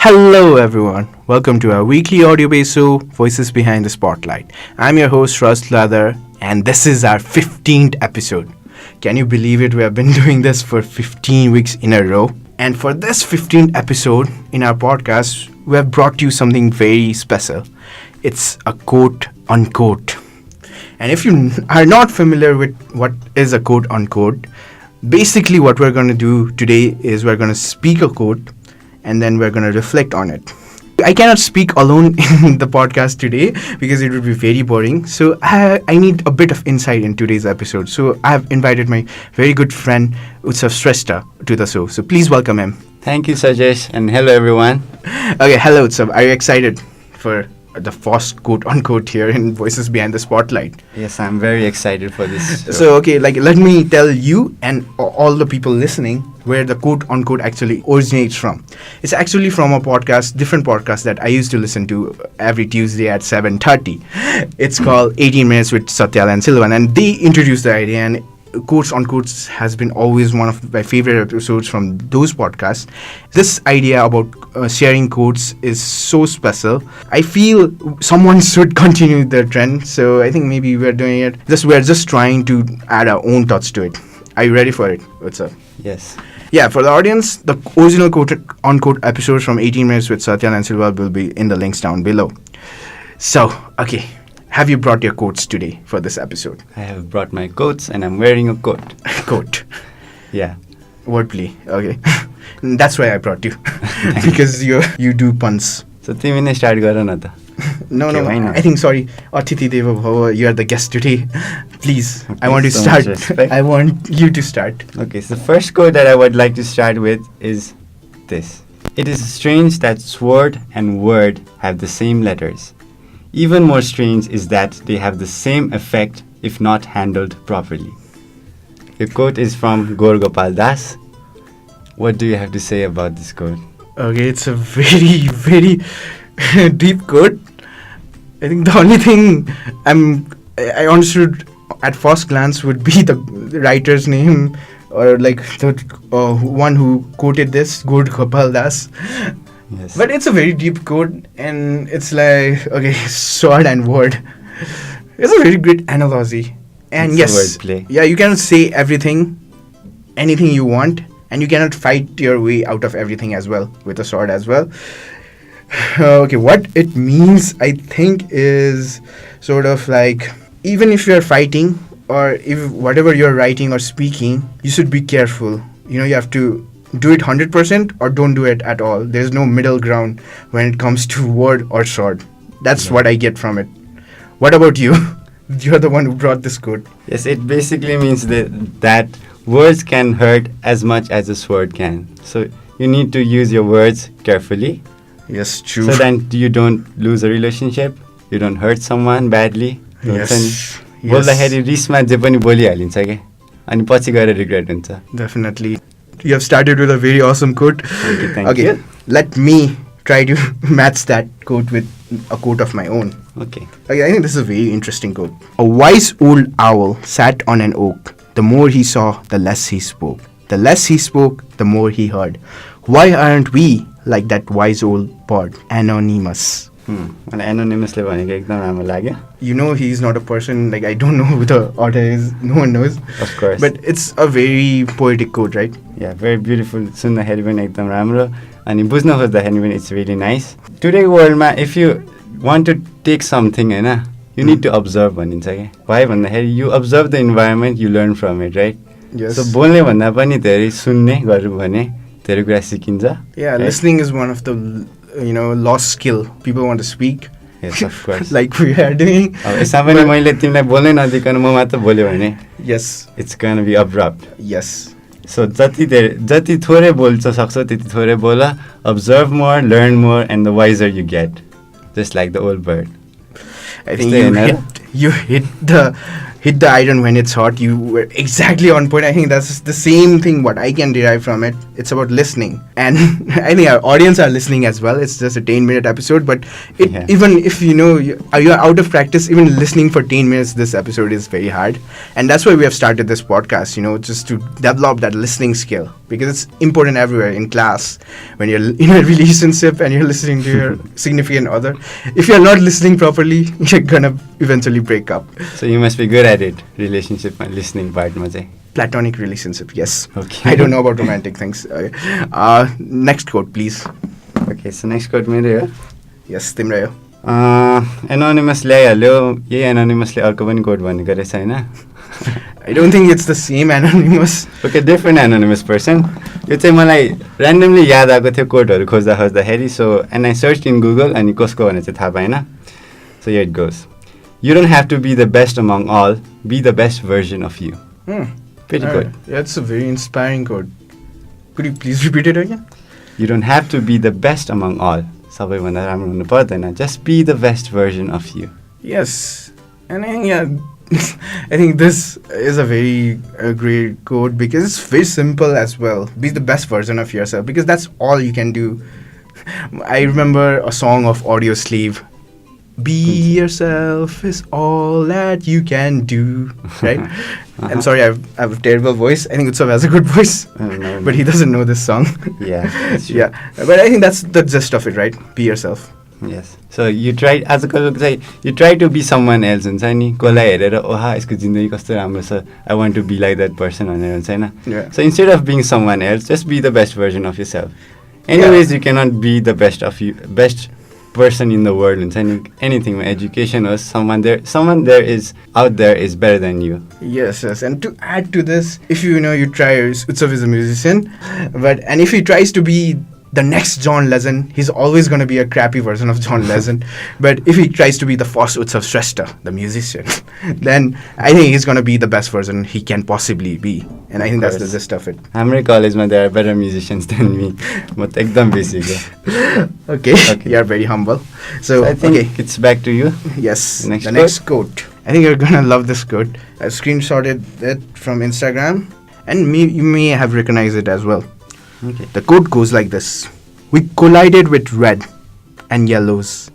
Hello, everyone. Welcome to our weekly audio-based show, Voices Behind the Spotlight. I'm your host, Russ Lather, and this is our 15th episode. Can you believe it? We have been doing this for 15 weeks in a row. And for this 15th episode in our podcast, we have brought you something very special. It's a quote unquote. And if you are not familiar with what is a quote unquote, basically what we're going to do today is we're going to speak a quote and then we're going to reflect on it. I cannot speak alone in the podcast today because it would be very boring. So I need a bit of insight in today's episode. So I have invited my very good friend Utsav Shrestha to the show. So please welcome him. Thank you, Sajesh, and hello, everyone. Okay, hello Utsav. Are you excited for the first quote unquote here in Voices Behind the Spotlight? Yes, I'm very excited for this. So, okay, let me tell you and all the people listening where the quote unquote actually originates from. It's actually from a different podcast that I used to listen to every Tuesday at 7:30. It's called 18 Minutes with Satyal And Silwal, and they introduced the idea, and quotes unquotes has been always one of my favorite episodes from those podcasts. This idea about sharing quotes is so special. I feel someone should continue the trend, so I think maybe we're doing it. We're just trying to add our own touch to it. Are you ready for it? What's up? Yes. Yeah, for the audience, the original quote unquote episodes from 18 Minutes with Satyal And Silwal will be in the links down below. So, okay. Have you brought your quotes today for this episode? I have brought my coats and I'm wearing a coat. Coat. Yeah. Wordplay. Okay. That's why I brought you. Because you do puns. So, तिमी नै start गर न त. No, why not? I think, sorry. Atiti Deva Bhava, you are the guest today. Please, Okay, I want to so start. much respect. I want you to start. Okay, so the first quote that I would like to start with is this. It is strange that sword and word have the same letters. Even more strange is that they have the same effect if not handled properly. The quote is from Gaur Gopal Das. What do you have to say about this quote? Okay, it's a very, very deep quote. I think the only thing I understood at first glance would be the writer's name, or like the one who quoted this, Gaur Gopal Das. Yes. But it's a very deep quote, and it's like, okay, sword and word. It's a very great analogy. And It's yes, a wordplay. yeah, you cannot say anything you want, and you cannot fight your way out of everything as well, with a sword as well. Okay, what it means, I think, is sort of like, even if you're fighting, or if whatever you're writing or speaking, you should be careful. You have to do it 100% or don't do it at all. There's no middle ground when it comes to word or sword. That's what I get from it. What about you? You're the one who brought this quote. Yes, it basically means that words can hurt as much as a sword can. So you need to use your words carefully. Yes, true. So that you don't lose a relationship, you don't hurt someone badly. Yes. बोल्दाखेरि रिसमा जे पनि बोलिहालिन्छ के अनि पछि गएर regret हुन्छ. Definitely. You have started with a very awesome quote. Thank you. Let me try to match that quote with a quote of my own. Okay. Okay, I think this is a very interesting quote. A wise old owl sat on an oak. The more he saw, the less he spoke. The less he spoke, the more he heard. Why aren't we like that wise old bird, anonymous? मलाई एनोनिमसले भनेको एकदम राम्रो लाग्यो. You know, he's not a person, like, I don't know who the author is. No one knows. Of course. But it's a very poetic quote, right? Yeah, very beautiful. सुन्दाखेरि पनि एकदम राम्रो अनि बुझ्न खोज्दाखेरि पनि it's really nice. Today वर्ल्डमा if you want to take something Hahn, you need to observe भनिन्छ के. Why भन्दाखेरि you observe the environment, you learn from it, right? Yes. So बोल्ने भन्दा पनि धेरै सुन्ने गर्नु भने धेरै कुरा सिकिन्छ. Yeah, right? listening is one of the lost skill. People want to speak. Yes, of course. Like we are doing. अब यसमा पनि मैले तिमीलाई बोल्नै नदिकन म मात्र बोल्यो भने Yes. it's gonna be abrupt. Yes. So जति थोरै बोल्छ सक्छौ त्यति थोरै बोल. Observe more, learn more, and the wiser you get. Just like the old bird. I think Stay you hit hit the iron when it's hot. You were exactly on point. I think that's the same thing what I can derive from it. It's about listening, and I think our audience are listening as well. It's just a 10-minute episode, but even if you're out of practice, even listening for 10 minutes this episode is very hard, and that's why we have started this podcast, just to develop that listening skill, because it's important everywhere, in class, when you're in a relationship and you're listening to your significant other. If you're not listening properly, you're gonna eventually break up. So you must be good at it, relationship and listening part ma chai. Platonic relationship, yes. Okay. I don't know about romantic things. Next quote, please. Okay, so next quote मेरो हो. Yes, तिम्रो हो. Anonymous ल्याइहाल्यो, यही एनोनिमसले अर्को पनि coat भनेको रहेछ होइन. I don't think it's the same anonymous. Okay, different anonymous person. यो चाहिँ मलाई ऱ्यान्डमली याद आएको थियो कोटहरू खोज्दाखेरि. So and I search in Google, अनि कसको भने चाहिँ थाहा पाएन. So here it goes. You don't have to be the best among all. Be the best version of you. Pretty good. Yeah, it's a very inspiring quote. Could you please repeat it again? You don't have to be the best among all. सबैभन्दा राम्रो हुनु पर्दैन. Just be the best version of you. Yes. And I think this is a very great quote, because it's very simple as well. Be the best version of yourself, because that's all you can do. I remember a song of Audio Sleeve. Be yourself is all that you can do, right? I'm sorry, I have a terrible voice. I think Utsav has a good voice, but he doesn't know this song. Yeah, that's true. Yeah, but I think that's the gist of it, right? Be yourself. Yes. So you try, आजकल चाहिँ you try to be someone else हुन्छ नि. कसलाई हेरेर ओहा यसको जिन्दगी कस्तो राम्रो छ, I want to be like that person भनेर हुन्छ होइन. Yeah. So instead of being someone else, just be the best version of yourself. Anyways, you cannot be the best person in the world हुन्छ नि. Anything, education or someone there is out there is better than you. Yes. And to add to this, if you try, Utsav is a musician, and if he tries to be the next John Legend, he's always going to be a crappy version of John Legend. But if he tries to be the first Utsav Shrestha, the musician, then I think he's going to be the best version he can possibly be. And I think that's the gist of it. Hamray collegeमा there are better musicians than me. म त एकदम basic हो. Okay. You're very humble. So I think it's back to you. Yes. Next Next quote. I think you're going to love this quote. I screenshotted it from Instagram, and you may have recognized it as well. Okay. The quote goes like this. We collided with red and yellows,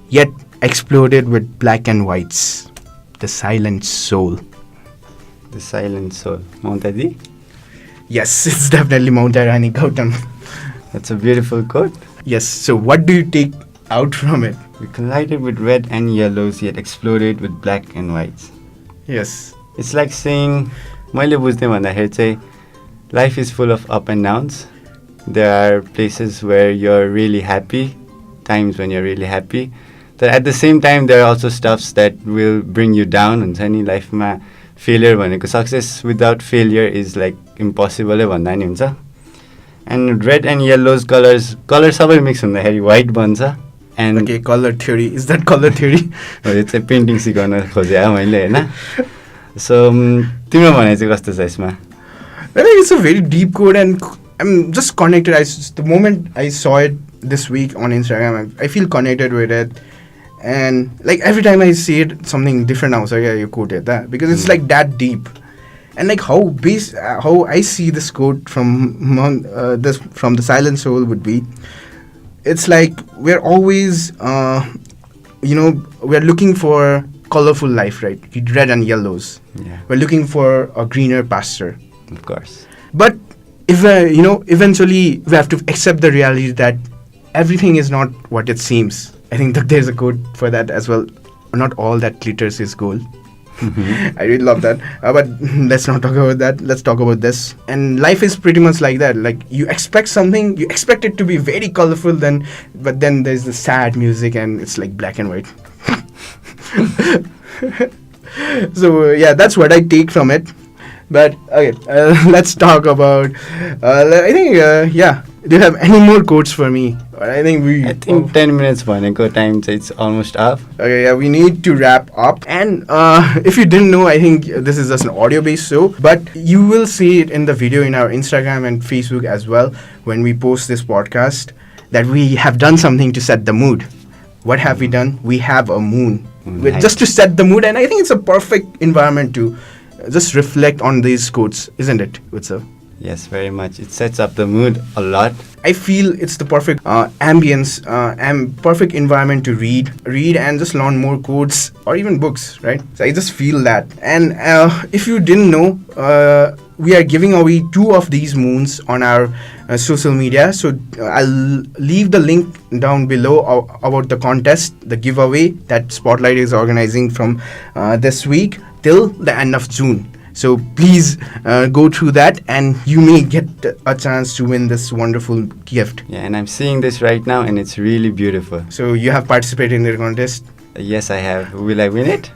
yet exploded with black and whites. The silent soul. The silent soul. Mount Adi? Yes, it's definitely Mount Irani Gautam. That's a beautiful quote. Yes, so what do you take out from it? We collided with red and yellows, yet exploded with black and whites. Yes. It's like saying, मैले बुझ्दै भन्दाखेरि चाहिँ, life is full of up and downs. There are places where you're really happy, times when you're really happy. But at the same time, there are also stuffs that will bring you down. हुन्छ नि लाइफमा failure भनेको, success without failure is like impossible भन्दा नि हुन्छ. And red and yellows color सबै mix हुँदाखेरि white बन्छ. And okay, color theory. Is that color theory? यो चाहिँ पेन्टिङ सिकाउन खोजे मैले हैन. So तिम्रो भनाइ चाहिँ कस्तो छ यसमा? I think it's a very deep quote, and I'm just connected. The moment I saw it this week on Instagram, I feel connected with it. And like every time I see it, something different now. So yeah, you quoted that because it's like that deep. And like how I see this quote from the Silent Soul would be, it's like we're always, we're looking for colorful life, right? Red and yellows. Yeah. We're looking for a greener pasture. Of course. But if eventually we have to accept the reality that everything is not what it seems. I think that there's a quote for that as well. Not all that glitters is gold. I really love that. But let's not talk about that. Let's talk about this. And life is pretty much like that. Like you expect something, you expect it to be very colorful, but then there's the sad music and it's like black and white. So yeah, that's what I take from it. But okay, let's talk about. I think Do you have any more quotes for me? I think 10 minutes भनेको time चाहिँ it's almost up. Okay, yeah, we need to wrap up. And if you didn't know, I think this is just an audio-based show, but you will see it in the video in our Instagram and Facebook as well when we post this podcast that we have done something to set the mood. what have we done? We have a moon, Moonlight. just to set the mood, and I think it's a perfect environment to just reflect on these quotes, isn't it, Utsav? Yes, very much. It sets up the mood a lot. I feel it's the perfect ambience and perfect environment to read and just learn more quotes or even books, right? So I just feel that. And if you didn't know, we are giving away 2 of these moons on our social media. So I'll leave the link down below about the contest, the giveaway that Spotlight is organizing from this week till the end of June. So please go through that and you may get a chance to win this wonderful gift. Yeah, and I'm seeing this right now and it's really beautiful. So you have participated in the contest? Yes, I have. Will I win it?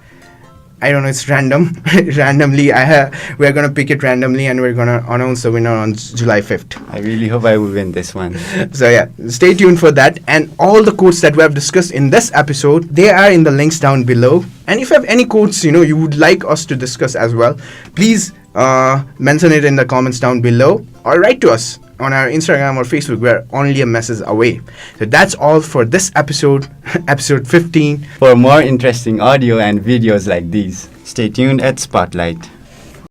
I don't know, it's random. Randomly, we're going to pick it randomly and we're going to announce the winner on July 5th. I really hope I will win this one. So yeah, stay tuned for that. And all the quotes that we have discussed in this episode, they are in the links down below. And if you have any quotes, you would like us to discuss as well, please mention it in the comments down below or write to us on our Instagram or Facebook. We're only a message away. So that's all for this episode, episode 15. For more interesting audio and videos like these, stay tuned at Spotlight.